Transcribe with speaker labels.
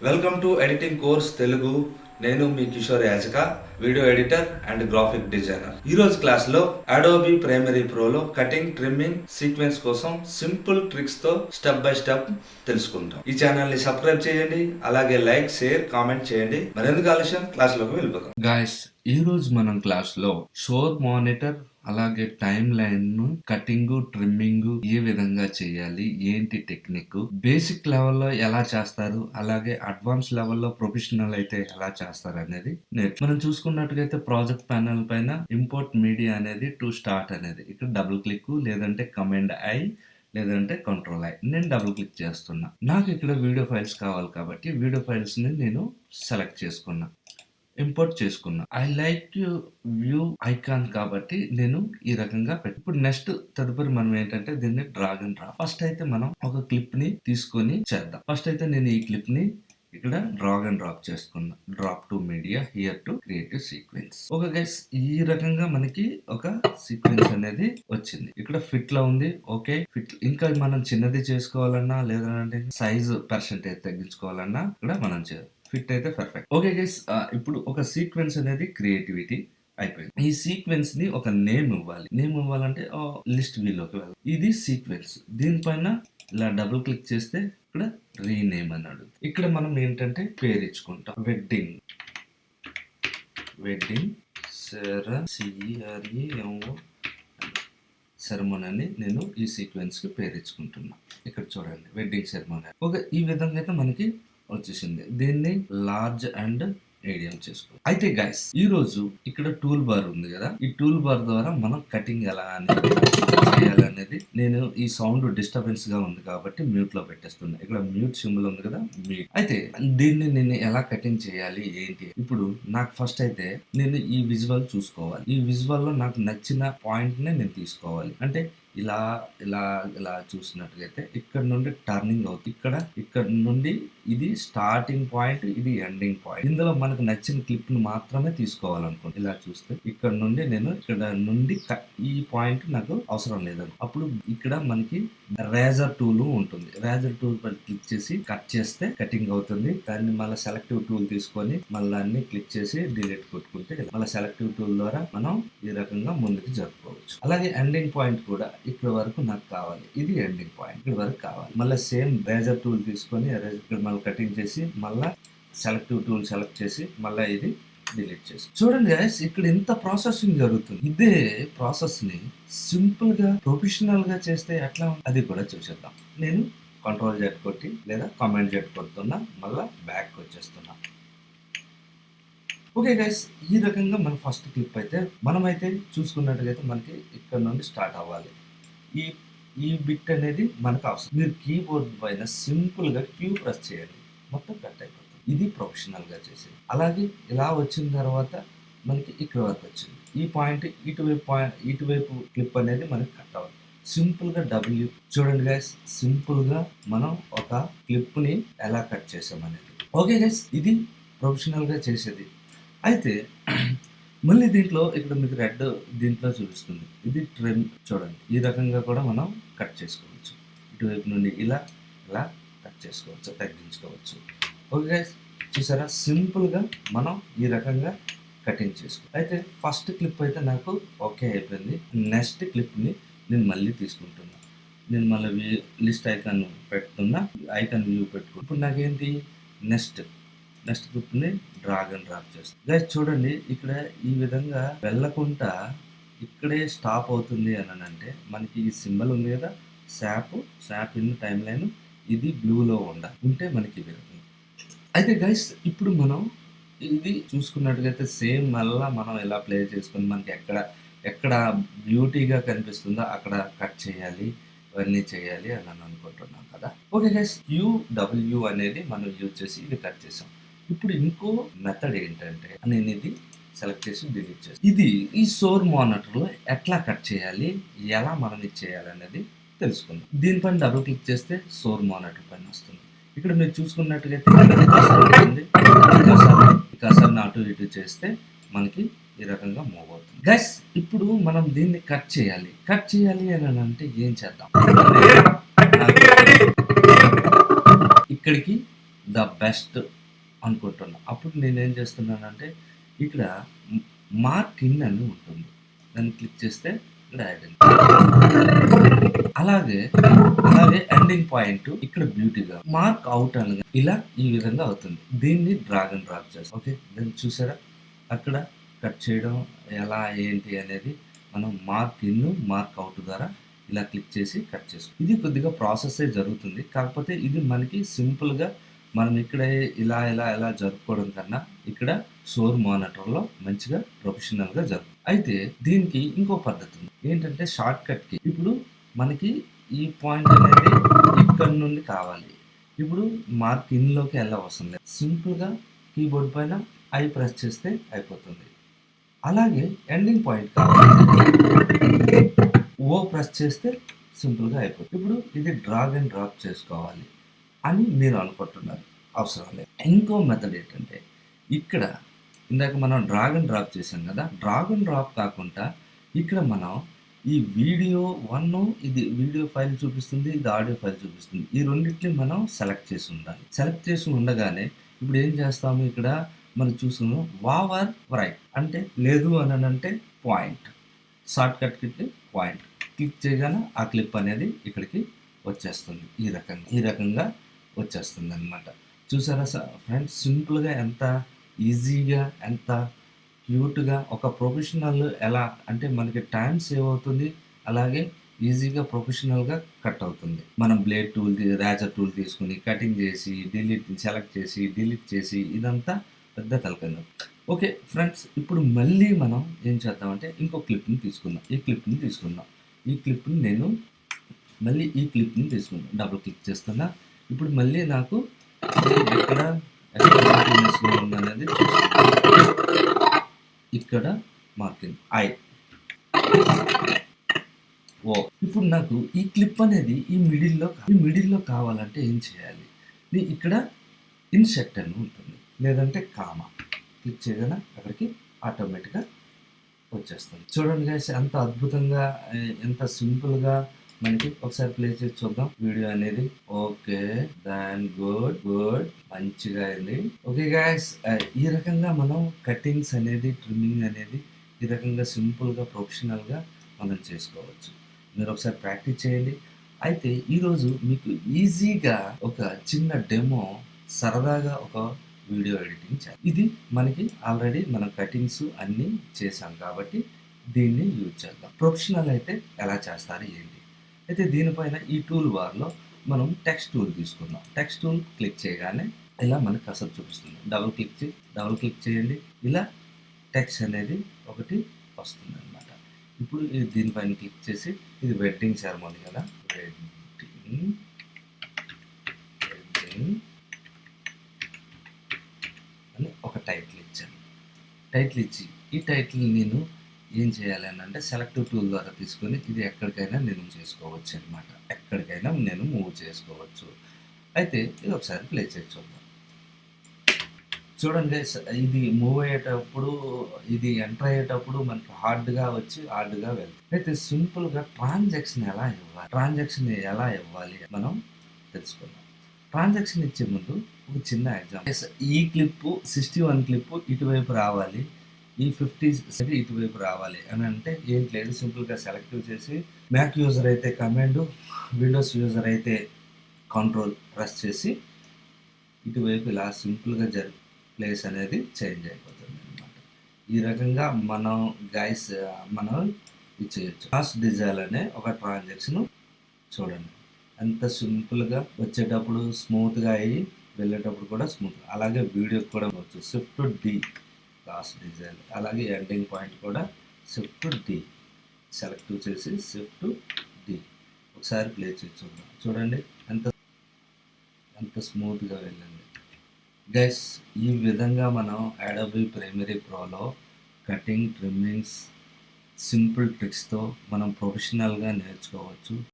Speaker 1: Welcome to editing course Telugu. నేను మీ Kishore Yajaka, video editor and graphic designer. ఈ రోజు క్లాస్ లో అడోబీ ప్రైమరీ ప్రోలో కటింగ్, ట్రిమ్మింగ్, సీక్వెన్స్ కోసం సింపుల్ ట్రిక్స్ తో స్టెప్ బై స్టెప్ తెలుసుకుంటాం. ఈ ఛానల్ ని సబ్స్క్రైబ్ చేయండి, అలాగే లైక్, షేర్, కామెంట్ చేయండి. మరెందుకు ఆలస్యం, క్లాస్ లోకి వెళ్ళిపోతాం.
Speaker 2: గాయస్, ఈ రోజు మనం క్లాస్ లో షోర్ మానిటర్ అలాగే టైం లైన్ ను కటింగ్, ట్రిమ్మింగ్ ఏ విధంగా చేయాలి, ఏంటి టెక్నిక్, బేసిక్ లెవెల్లో ఎలా చేస్తారు, అలాగే అడ్వాన్స్ లెవెల్లో ప్రొఫెషనల్ అయితే ఎలా చేస్తారు అనేది మనం చూసుకున్నట్టుగైతే ప్రాజెక్ట్ ప్యానెల్ పైన ఇంపోర్ట్ మీడియా అనేది టు స్టార్ట్ అనేది ఇక్కడ డబుల్ క్లిక్ లేదంటే కమాండ్ ఐ లేదంటే కంట్రోల్ ఐ. నేను డబుల్ క్లిక్ చేస్తున్నా. నాకు ఇక్కడ వీడియో ఫైల్స్ కావాలి కాబట్టి వీడియో ఫైల్స్ ని నేను సెలెక్ట్ చేసుకున్నా, ఇంపోర్ట్ చేసుకున్నా. ఐ లైక్ వ్యూ ఐకాన్ కాబట్టి నేను ఈ రకంగా ఇప్పుడు నెక్స్ట్ తదుపరి మనం ఏంటంటే దీన్ని డ్రాగ్ అండ్ డ్రాప్. ఫస్ట్ అయితే మనం ఒక క్లిప్ ని తీసుకొని చేద్దాం. ఫస్ట్ అయితే నేను ఈ క్లిప్ ని ఇక్కడ డ్రాగ్ అండ్ డ్రాప్ చేసుకున్నా. Drop to media here to creative sequence. Okay guys, ఈ రకంగా మనకి ఒక సీక్వెన్స్ అనేది వచ్చింది. ఇక్కడ ఫిట్ లో ఉంది. ఓకే, ఫిట్ ఇంకా మనం చిన్నది చేసుకోవాలన్నా లేదంటే సైజ్ పర్సెంటేజ్ తగ్గించుకోవాలన్నా ఇక్కడ మనం ఫిట్ అయితే పర్ఫెక్ట్. ఓకే గైస్, ఇప్పుడు ఒక సీక్వెన్స్ అనేది క్రియేటివిటీ అయిపోయింది. ఈ సీక్వెన్స్ ని ఒక నేమ్ ఇవ్వాలి. నేమ్ ఇవ్వాలంటే లిస్ట్ వీలోకి వెళ్ళాలి. ఇది సీక్వెన్స్. దీనిపైన ఇలా డబుల్ క్లిక్ చేస్తే ఇక్కడ రీనేమ్ అన్నాడు. ఇక్కడ మనం ఏంటంటే పేరు ఇచ్చుకుంటాం. వెడ్డింగ్ సెరమోనీ అని నేను ఈ సీక్వెన్స్ కి పేరు ఇచ్చుకుంటున్నా. ఇక్కడ చూడండి, వెడ్డింగ్ సెరమోనీ. ఓకే, ఈ విధంగా అయితే మనకి వచ్చేసింది. దీన్ని లార్జ్ అండ్ మీడియం చేసుకో. అయితే గైస్, ఈ రోజు ఇక్కడ టూల్ బార్ ఉంది కదా, ఈ టూల్ బార్ ద్వారా మనం కటింగ్ ఎలా అనేది చేయాలనేది నేను ఈ సౌండ్ డిస్టర్బెన్స్ గా ఉంది కాబట్టి మ్యూట్ లో పెట్టేస్తున్నా. ఇక్కడ మ్యూట్ సింబల్ ఉంది కదా, మ్యూట్. అయితే దీన్ని నేను ఎలా కటింగ్ చేయాలి ఏంటి, ఇప్పుడు నాకు ఫస్ట్ అయితే నేను ఈ విజువల్ చూసుకోవాలి. ఈ విజువల్ లో నాకు నచ్చిన పాయింట్ ని నేను తీసుకోవాలి. అంటే ఇలా ఇలా ఇలా చూసినట్టుగైతే ఇక్కడ నుండి టర్నింగ్ అవుతుంది. ఇక్కడ నుండి ఇది స్టార్టింగ్ పాయింట్, ఇది ఎండింగ్ పాయింట్. ఇందులో మనకు నచ్చిన క్లిప్ ను మాత్రమే తీసుకోవాలనుకోండి. ఇలా చూస్తే ఇక్కడ నుండి నేను ఇక్కడ నుండి ఈ పాయింట్ నాకు అవసరం లేదు. అప్పుడు ఇక్కడ మనకి రేజర్ టూల్ ఉంటుంది. రేజర్ టూల్ పై క్లిక్ చేసి కట్ చేస్తే కటింగ్ అవుతుంది. దాన్ని మళ్ళీ సెలెక్టివ్ టూల్ తీసుకొని మళ్ళీ అన్ని క్లిక్ చేసి డిలీట్ కొట్టుకుంటే మళ్ళీ సెలెక్టివ్ టూల్ ద్వారా మనం ఈ రకంగా ముందుకు జరుపుకోవచ్చు. అలాగే ఎండింగ్ పాయింట్ కూడా ఇక్కడ వరకు నాకు కావాలి. ఇది ఎండింగ్ పాయింట్, ఇక్కడ వరకు కావాలి. మళ్ళీ సేమ్ రేజర్ టూల్ తీసుకొని ఇక్కడ మళ్ళీ కటింగ్ చేసి మళ్ళీ సెలెక్టివ్ టూల్ సెలెక్ట్ చేసి మళ్ళీ ఇది డిలీట్ చేసి. చూడండి గైస్, ఇక్కడ ఇంత ప్రాసెసింగ్ జరుగుతుంది. ఇదే ప్రాసెస్ ని సింపుల్ గా ప్రొఫెషనల్ గా చేస్తే ఎట్లా అది కూడా చూసేద్దాం. నేను కంట్రోల్ జెడ్ కొట్టి లేదా కమాండ్ జెడ్ కొడుతున్నా, మళ్ళీ బ్యాక్ వచ్చేస్తున్నా. ఓకే గైస్, ఈ రకంగా మన ఫస్ట్ క్లిప్ అయితే మనమైతే చూసుకున్నట్టుగైతే మనకి ఇక్కడ నుండి స్టార్ట్ అవ్వాలి. ఈ బిట్ అనేది మనకు అవసరం. మీరు కీబోర్డ్ పైన సింపుల్ గా క్యూ ప్రెస్ చేయండి, మొత్తం కట్ అయిపోతుంది. ఇది ప్రొఫెషనల్ గా చేసేది. అలాగే ఇలా వచ్చిన తర్వాత మనకి ఇక్కడ వరకు వచ్చింది. ఈ పాయింట్ ఇటువైపు క్లిప్ అనేది మనకి కట్ అవ్వాలి. సింపుల్ గా డబ్ల్యూ. చూడండి గైస్, సింపుల్ గా మనం ఒక క్లిప్ ని ఎలా కట్ చేసామనేది. ఓకే గైస్, ఇది ప్రొఫెషనల్ గా చేసేది. అయితే మళ్ళీ దీంట్లో ఇక్కడ మీకు రెడ్ దీంట్లో చూపిస్తుంది. ఇది ట్రిమ్. చూడండి, ఈ రకంగా కూడా మనం కట్ చేసుకోవచ్చు. ఇటువైపు నుండి ఇలా ఇలా కట్ చేసుకోవచ్చు, తగ్గించుకోవచ్చు. ఓకే గైస్, చూసారా, సింపుల్గా మనం ఈ రకంగా కటింగ్ చేసుకోవచ్చు. అయితే ఫస్ట్ క్లిప్ అయితే నాకు ఓకే అయిపోయింది. నెక్స్ట్ క్లిప్ని నేను మళ్ళీ తీసుకుంటున్నా. నేను మళ్ళీ లిస్ట్ ఐకాన్ పెడుతున్నా, ఐకాన్ వ్యూ పెట్టుకున్నా. ఇప్పుడు నాకేంటి నెక్స్ట్ క్లిప్ని డ్రాగ్ అండ్ డ్రాప్ చేస్తాను. గైస్ చూడండి, ఇక్కడ ఈ విధంగా వెళ్ళకుండా ఇక్కడే స్టాప్ అవుతుంది అని అంటే మనకి ఈ సింబల్ ఉంది కదా, శాప్ ఇన్ టైం లైన్, ఇది బ్లూలో ఉంటే మనకి ఇది. అయితే గైస్, ఇప్పుడు మనం ఇది చూసుకున్నట్టుగైతే సేమ్ మళ్ళా మనం ఎలా ప్లే చేసుకుని మనకి ఎక్కడ బ్యూటీగా కనిపిస్తుందో అక్కడ కట్ చేయాలి, ఇవన్నీ చేయాలి అని అనుకుంటున్నాం కదా. ఓకే గైస్, UW అనేది మనం యూజ్ చేసి ఇది కట్ చేసాం. ఇప్పుడు ఇంకో మెథడ్ ఏంటంటే నేను ఇది సెలెక్ట్ చేసి డిలీట్ చేస్తాను. ఇది ఈ షోర్ మానిటర్లో ఎట్లా కట్ చేయాలి, ఎలా మనం ఇది చేయాలి అనేది తెలుసుకుందాం. దీనిపైన డబుల్ క్లిక్ చేస్తే షోర్ మానిటర్ పైన వస్తుంది. ఇక్కడ మీరు చూసుకున్నట్టుగైతే కర్సర్ని అటు ఇటు చేస్తే మనకి ఈ రకంగా మూవ్ అవుతుంది. గైస్, ఇప్పుడు మనం దీన్ని కట్ చేయాలి అని అంటే ఏం చేద్దాం, ఇక్కడికి ద బెస్ట్ అనుకుంటున్నా. అప్పుడు నేనేం చేస్తున్నానంటే ఇక్కడ మార్క్ ఇన్ అని ఉంటుంది. దాన్ని క్లిక్ చేస్తే ఇక్కడ యాడ్ అయింది. అలాగే ఎండింగ్ పాయింట్ ఇక్కడ బ్యూటీగా మార్క్ అవుట్ అనగా ఇలా ఈ విధంగా అవుతుంది. దీన్ని డ్రాగ్ అండ్ డ్రాప్ చేస్తాం. ఓకే, దాన్ని చూసారా అక్కడ కట్ చేయడం ఎలా ఏంటి అనేది మనం మార్క్ ఇన్ మార్క్ అవుట్ ద్వారా ఇలా క్లిక్ చేసి కట్ చేసుకో. ఇది కొద్దిగా ప్రాసెస్ జరుగుతుంది. కాకపోతే ఇది మనకి సింపుల్గా మనం ఇక్కడ ఇలా జరుపుకోవడం కన్నా ఇక్కడ షోర్ మానిటర్లో మంచిగా ప్రొఫెషనల్గా జరుపు. అయితే దీనికి ఇంకో పద్ధతి ఉంది. ఏంటంటే షార్ట్ కట్కి ఇప్పుడు మనకి ఈ పాయింట్ అనేది ఇక్కడ నుండి కావాలి. ఇప్పుడు మార్క్ ఇన్లోకి వెళ్ళవసరం లేదు. సింపుల్గా కీబోర్డ్ పైన ఐ ప్రెస్ చేస్తే అయిపోతుంది. అలాగే ఎండింగ్ పాయింట్ కావాలి, ఓ ప్రెస్ చేస్తే సింపుల్గా అయిపోతుంది. ఇప్పుడు ఇది డ్రాగ్ అండ్ డ్రాప్ చేసుకోవాలి అని మీరు అనుకుంటున్నారు, అవసరం లేదు. ఇంకో మెథడ్ ఏంటంటే ఇక్కడ ఇందాక మనం డ్రాగ్ అండ్ డ్రాప్ చేసాం కదా, డ్రాగ్ అండ్ డ్రాప్ కాకుండా ఇక్కడ మనం ఈ వీడియో 1 ఇది వీడియో ఫైల్ చూపిస్తుంది, ఇది ఆడియో ఫైల్ చూపిస్తుంది. ఈ రెండింటిని మనం సెలెక్ట్ చేసి ఉండాలి. సెలెక్ట్ చేసి ఉండగానే ఇప్పుడు ఏం చేస్తాము, ఇక్కడ మనం చూసుకున్నాం వావర్ రైట్ అంటే లేదు అని అంటే point, short cut kit point click చేయగానే ఆ క్లిప్ అనేది ఇక్కడికి వచ్చేస్తుంది. ఈ రకంగా వచ్చేస్తుంది అనమాట. చూసారా ఫ్రెండ్స్, సింపుల్గా ఎంత ఈజీగా ఎంత క్యూట్గా ఒక ప్రొఫెషనల్ ఎలా అంటే మనకి టైం సేవ్ అవుతుంది, అలాగే ఈజీగా ప్రొఫెషనల్గా కట్ అవుతుంది. మనం బ్లేడ్ టూల్ రేజర్ టూల్ తీసుకుని కటింగ్ చేసి సెలెక్ట్ చేసి డిలీట్ చేసి ఇదంతా పెద్ద తలకన్నా. ఓకే ఫ్రెండ్స్, ఇప్పుడు మళ్ళీ మనం ఏం చేద్దామంటే ఇంకో క్లిప్ని తీసుకుందాం. ఈ క్లిప్ని నేను మళ్ళీ తీసుకున్నాను, డబుల్ క్లిక్ చేస్తున్నా. ఇప్పుడు మళ్ళీ నాకు ఎక్కడ ఉందనేది ఇక్కడ మార్కింగ్ ఐ ఓ. ఇప్పుడు నాకు ఈ క్లిప్ అనేది ఈ మిడిల్లో కావాలంటే ఏం చేయాలి, ఇక్కడ ఇన్సెట్ అని ఉంటుంది, లేదంటే కామా క్లిక్ చేయగానే అక్కడికి ఆటోమేటిక్గా వచ్చేస్తుంది. చూడండి గైస్, ఎంత అద్భుతంగా ఎంత సింపుల్గా మనకి ఒకసారి ప్లే చేసి చూద్దాం వీడియో అనేది. ఓకే, దాన్ గుడ్ మంచిగా అయింది. ఓకే గైస్, ఈ రకంగా మనం కటింగ్స్ అనేది ట్రిమ్మింగ్ అనేది ఈ రకంగా సింపుల్గా ప్రొఫెషనల్గా మనం చేసుకోవచ్చు. మీరు ఒకసారి ప్రాక్టీస్ చేయండి. అయితే ఈరోజు మీకు ఈజీగా ఒక చిన్న డెమో సరదాగా ఒక వీడియో ఎడిటింగ్ చేయాలి. ఇది మనకి ఆల్రెడీ మనం కటింగ్స్ అన్నీ చేసాం కాబట్టి దీన్ని యూజ్ చేద్దాం. ప్రొఫెషనల్ అయితే ఎలా చేస్తారు ఏంటి అయితే దీనిపైన ఈ టూల్ బార్లో మనం టెక్స్ట్ టూల్ తీసుకుందాం. టెక్స్ట్ టూల్ క్లిక్ చేయగానే ఇలా మనకి కసరు చూపిస్తుంది. డబుల్ క్లిక్ చేయండి, ఇలా టెక్స్ట్ అనేది ఒకటి వస్తుంది అనమాట. ఇప్పుడు దీనిపైన క్లిక్ చేసి ఇది వెడ్డింగ్ సెరమోనీ కదా, వెడ్డింగ్ అని ఒక టైటిల్ ఇచ్చాను. టైటిల్ ఇచ్చి ఈ టైటిల్ నేను ఏం చేయాలి అని అంటే సెలెక్టివ్ టూల్ ద్వారా తీసుకొని ఇది ఎక్కడికైనా నేను చేసుకోవచ్చు అనమాట. ఎక్కడికైనా నేను మూవ్ చేసుకోవచ్చు. అయితే ఇది ఒకసారి ప్లే చేసి చూద్దాం. చూడండి, ఇది మూవ్ అయ్యేటప్పుడు ఇది ఎంటర్ అయ్యేటప్పుడు మనకి హార్డ్గా వచ్చి హార్డ్గా వెళ్తుంది. అయితే సింపుల్గా ట్రాన్సాక్షన్ ఎలా ఇవ్వాలి మనం తెలుసుకుందాం. ట్రాన్సాక్షన్ ఇచ్చే ముందు ఒక చిన్న ఎగ్జాంపుల్. ఈ క్లిప్ 61 క్లిప్ ఇటువైపు రావాలి, ఈ 50 ఇటువైపు రావాలి అని అంటే ఏంటి లేదు, సింపుల్గా సెలెక్టివ్ చేసి మ్యాక్ యూజర్ అయితే కమాండ్, విండోస్ యూజర్ అయితే కంట్రోల్ ప్రెస్ చేసి ఇటువైపు ఇలా సింపుల్గా ప్లేస్ అనేది చేంజ్ అయిపోతుంది అనమాట. ఈ రకంగా మనం ఇది చేయొచ్చు. లాస్ట్ డిజైన్ అనే ఒక ట్రాన్సాక్షన్ చూడండి ఎంత సింపుల్గా వచ్చేటప్పుడు స్మూత్గా అయ్యి వెళ్ళేటప్పుడు కూడా స్మూత్. అలాగే వీడియోకి కూడా వచ్చు షిఫ్ట్ డి లాస్ట్ డిజైన్. అలాగే ఎండింగ్ పాయింట్ కూడా షిఫ్ట్ డి సెలెక్ట్ చేసి షిఫ్ట్ డి ఒకసారి ప్లే చేసి చూద్దాం. చూడండి ఎంత స్మూత్గా వెళ్ళింది గైస్. ఈ విధంగా మనం అడోబీ ప్రీమియర్ ప్రోలో కటింగ్ ట్రిమ్మింగ్స్ సింపుల్ ట్రిక్స్తో మనం ప్రొఫెషనల్గా నేర్చుకోవచ్చు.